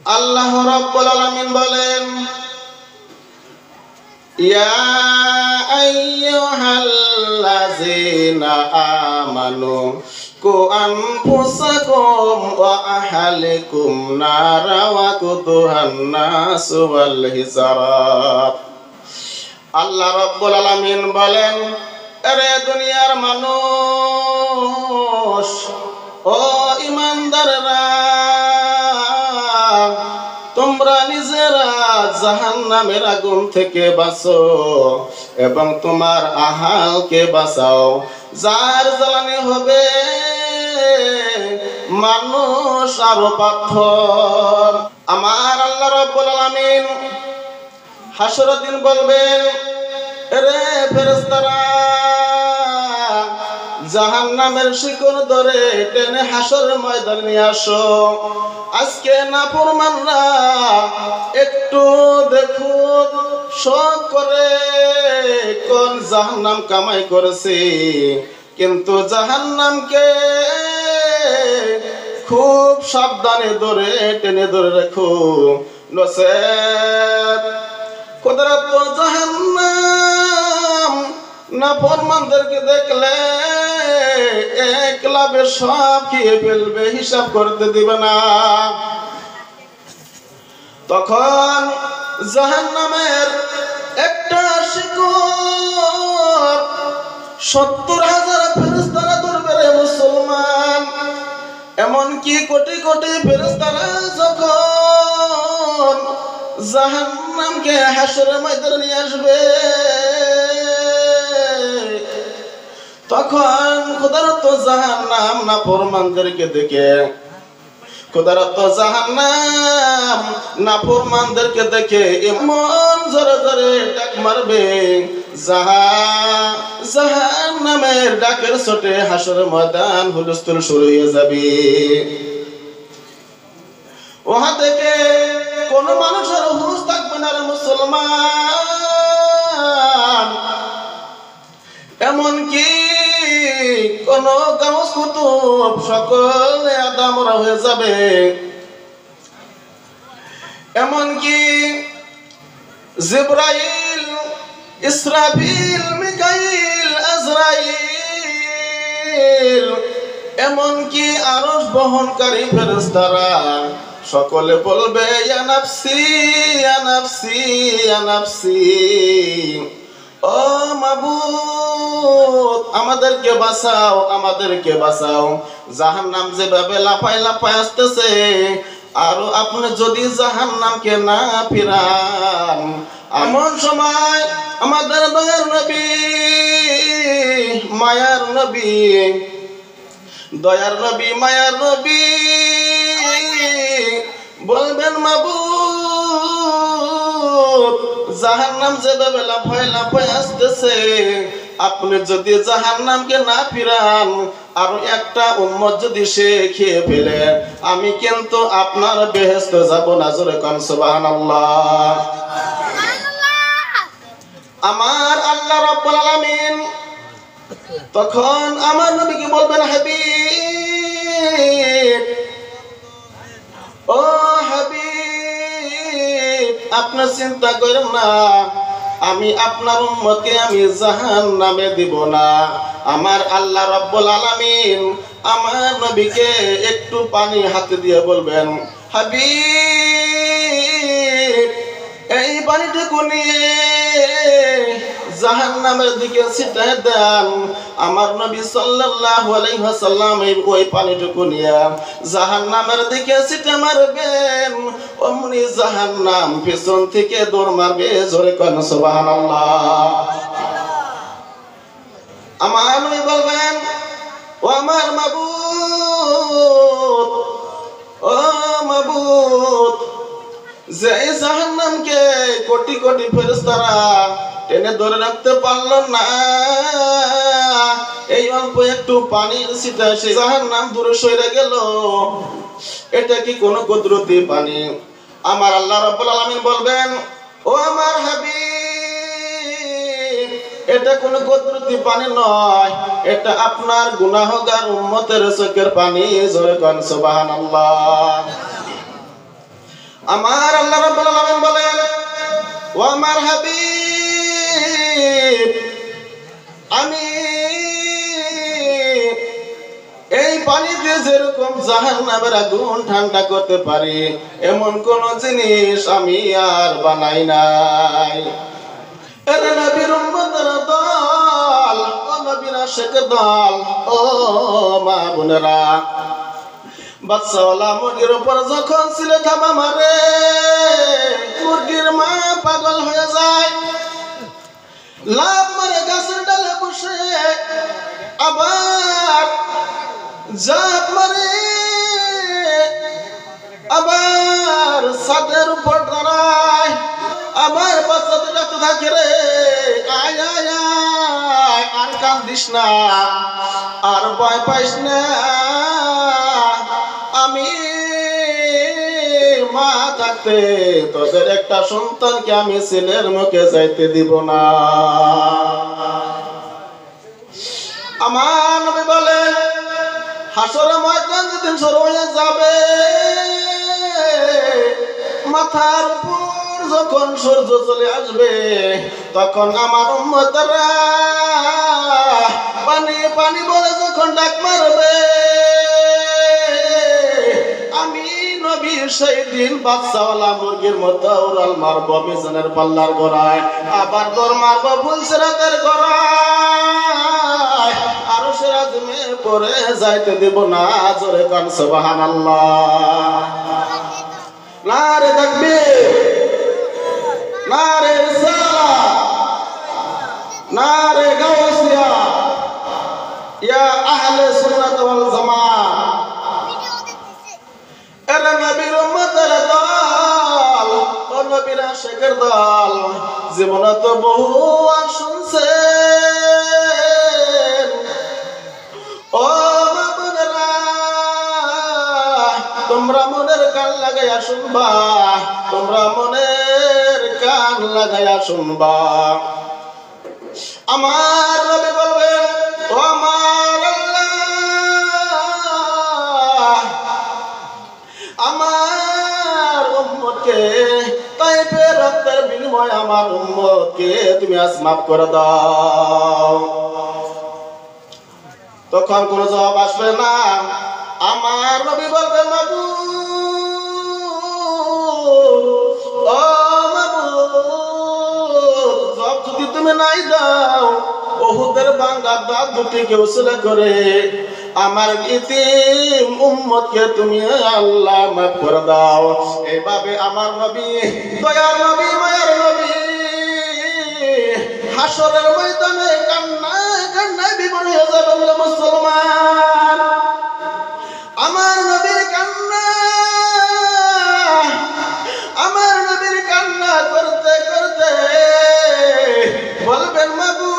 আল্লাহ রাব্বুল আলামিন বলেন, ইয়া আইয়ুহাল্লাযীনা আমানু কু আনফুসাকুম ওয়া আহলিকুম নারা ওয়া কুদুহান নাসু ওয়াল হিসাব। আল্লাহ রাব্বুল আলামিন বলেন, আরে দুনিয়ার মানুষ, ও ঈমানদাররা, তোমরা নিজেরা জাহান্নামের আগুন থেকে বাঁচো এবং তোমার আহালকে বাঁচাও, যার জ্বালানি হবে মানুষ আর পাথর। আমার আল্লাহ রাব্বুল আলামিন হাসরের দিন বলবেন, রে ফেরেশতারা, জাহান্নামের শিকড় ধরে টেনে হাসরের ময়দানে নিয়ে আসো। আজকে নাফরমানরা একটু দেখুন, শখ করে কোন জাহান্নাম কামাই করেছে, কিন্তু জাহান্নামকে খুব সাবধানে ধরে টেনে ধরে রাখো, নসেত খোদার তো জাহান্নাম নাফরমানদেরকে দেখলে একলাবে সব খেয়ে ফেলবে, হিসাব করতে দিবে না। তখন জাহান্নামের একটা শিকড় 70,000 ফেরেশতারা ধরবে রে মুসলমান। এমনকি কোটি কোটি ফেরেশতারা যখন জাহান্নামকে হাসরের ময়দানে নিয়ে আসবে, তখন খোদারত জাহান্নাম নাফরমানদেরকে দেখে, খোদারত জাহান্নাম নাফরমানদেরকে দেখে এমন জোরে জোরে ডাক মারবে, জাহান্নামের ডাকের ছোটে হাসরের ময়দান হুলস্থুল শুরু হয়ে যাবে। ওহা থেকে কোন মানুষের হুঁশ থাকবে না রে মুসলমান। এমনকি কোন গাউস কুতুব সকলে আদামরা হয়ে যাবে। এমনকি জিবরাইল, ইসরাফিল, মিকাইল, আজরাইল, এমনকি আরশ বহনকারী ফেরেশতারা সকলে বলবে, ইয়া নাফসি ইয়া নাফসি ইয়া নাফসি, ও মাবুদ আমাদেরকে বাঁচাও, আমাদেরকে বাঁচাও। জাহান্নাম যেভাবে লাফায় লাফায় আসতেছে, আর আপনি যদি জাহান্নামকে না ফিরান, এমন সময় আমাদের দয়ার নবী, মায়ার নবী, দয়ার নবী, মায়ার নবী বলবেন, মাবুদ জাহান্নাম যেভাবে লাফায় লাফায় আসতেছে, আপনি যদি জাহান্নামকে না ফিরান, আর একটা উম্মত যদি সে খেয়ে ফেলে, আমি কিন্তু আপনার বেহেশতে যাব না। জোরে কোন সুবহানাল্লাহ। আমার আল্লাহ রাব্বুল আলামিন তখন আমার নবীকে বলবেন, হাবিব, ও হাবিব, আপনি চিন্তা করেন না, আমি আপনার উম্মতকে আমি জাহান্নামে দিব না। আমার আল্লাহ রাব্বুল আলামিন আমার নবীকে একটু পানি হাতে দিয়ে বলবেন, হাবিব, এই পানিটুকু নিয়ে জাহান্নামের দিকে ছিটায় দেন। আমার নবী সাল্লাল্লাহু আলাইহি ওয়াসাল্লাম ওই পানিটুকু নিয়ে জাহান্নামের দিকে ছিটা মারবেন, অমনি জাহান্নাম পিছন থেকে দৌড় মারবে। জোরে কোন সুবহানাল্লাহ। আমার নবী বলবেন, ও আমার মাবুদ, ও মাবুদ, যে জাহান্নামকে কোটি কোটি ফেরেশতারা টেনে ধরে রাখতে পারল না, এই অল্প একটু পানির ছিটা সে জাহান্নাম দূরে সরে গেল, এটা কি কোনো কুদরতি পানি? আমার আল্লাহ রাব্বুল আলামিন বলবেন, ও আমার হাবিব, এটা কোনো কুদরতি পানি নয়, এটা আপনার গুনাহগার উম্মতের চোখের পানি। জোরে কোন সুবহানাল্লাহ। আমার আল্লাহ রাব্বুল আলামিন বলেন, ও আমার হাবিব, আমি এই পানিতে যেরকম জাহান্নামের আগুন ঠান্ডা করতে পারি, এমন কোন জিনিস আমি আর বানাই নাই। এর নবীর উম্মতের দল, ও নবীর আশিকের দল, ও মা বোনেরা, বাচ্চাওয়ালা মুরগির উপর যখন ছিলে থাবা মারে, মুরগির মা পাগল হয়ে যায়, লাভ মারে গাছের ডালে বসে, আবার জাপ মারে, আবার ছাদের উপর দাঁড়ায়, আবার বাচ্চাদের ডাকতে থাকে, রে আয় আয় আয়, আর কান্দিস না, আর ভয় পাইস না, আমি মা থাকতে তোদের একটা সন্তানকে আমি ছেলের মুখে যাইতে দিব না। আমার নবী বলেন, হাসরের ময়দান যেদিন শুরু হয়ে যাবে, মাথার উপর যখন সূর্য চলে আসবে, তখন আমার উম্মতরা পানি পানি বলে যখন ডাক মারবে, আমি নবী সেই দিন বাচ্চাওয়ালা মুরগির মতো উড়াল মারব মিজানের পাল্লার গোড়ায়, আবার দৌড় মারব ফুলসিরাতের গোড়ায়, আরো সেরা জমে পড়ে যাইতে দিব না। জোরে কান সুবহানাল্লাহ। নারে তাকবীর, নারে রিসালাত, নারে গাউসিয়া, ইয়া আহলে সুন্নাত ওয়াল জামাত। এরা নবীর উম্মতের দল, ও নবীর আশিকের দল, জীবনে তো বহু আর শুনছেন, ও মা বোনেরা, তোমরা মনের কান লাগাইয়া শুনবা, তোমরা মনের কান লাগাইয়া শুনবা। আমার নবী বলবেন, ও আমার আল্লাহ, আমার উম্মতকে তাইফের রক্তের বিনিময়ে আমার উম্মতকে তুমি আজ মাফ করে দাও। তখন কোন জবাব আসবে না। আমার নবী বলবেন, মাবুদ, ও মাবুদ, জবাব যদি তুমি নাই দাও, উহুদের ভাঙা দাঁত দুটিকে উসিলা করে আমার ইতিম উম্মতকে তুমি আল্লাহ মাফ করে দাও। এইভাবে আমার নবী, দয়ার নবী, মায়ার নবী, হাসরের ময়দানে কান্নায় কান্নায় বিভোর হয়ে যাবে বলে মুসলমান। আমার নবীর কান্না, আমার নবীর কান্না করতে করতে বলবেন, মাবুদ,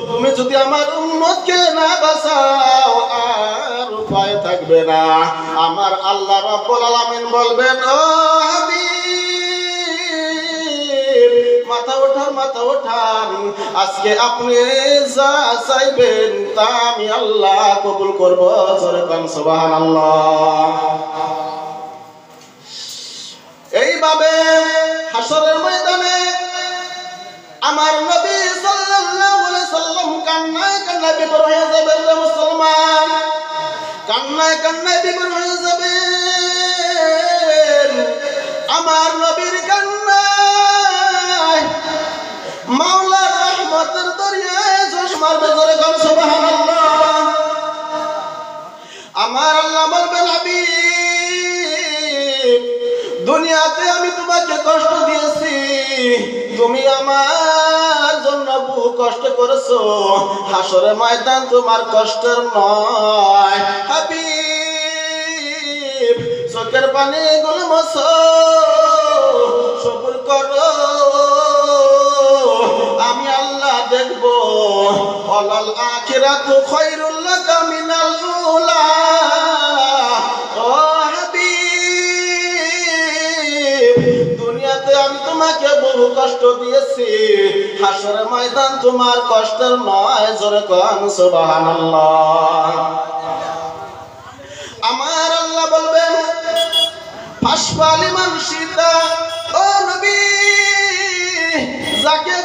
তুমি যদি আমার উম্মতকে না বাঁচাও, আর উপায় থাকবে না। আমার আল্লাহ রাব্বুল আলামিন বলবেন, ও হাবিব, মাথা ওঠান, মাথা ওঠান, আজকে আপনি যা চাইবেন তা আমি আল্লাহ কবুল করব। জোরে কান সুবহানাল্লাহ। এইভাবে হাসরের ময়দানে আমার নবী সাল্লাল্লাহু আলাইহি সাল্লাম কান্নায় কান্নায় বিভোর হয়ে যাবেন রে মুসলমান, কান্নায় কান্নায় বিভোর হয়ে যাবেন। আমার নবীর কান্নায় মাওলার রহমতের দরিয়ায় জোশ মারবে। জোরে কান সুবহানাল্লাহ। আমার আল্লাহ বলবেন, হাবিব, দুনিয়াতে আমি তোমাকে কষ্ট দিয়েছি, তুমি আমার জন্য বহু কষ্ট করেছো, হাসরে ময়দান তোমার কষ্টের নয়। হাবিব, চোখের পানি গুলো মোছো, সবুর করো, আমি আল্লাহ দেখবো। ওয়ালাল আখিরাতু খায়রুল লাকা মিনাল উলা। ও হাবিব, দুনিয়াতে আমি তোমাকে বহু কষ্ট দিয়েছি, হাসরে ময়দান তোমার কষ্টের নয়। জোরে কান সুবহানাল্লাহ। আমার আল্লাহ বলবেন, আশফা লিমান শিতা ও নবী যাকে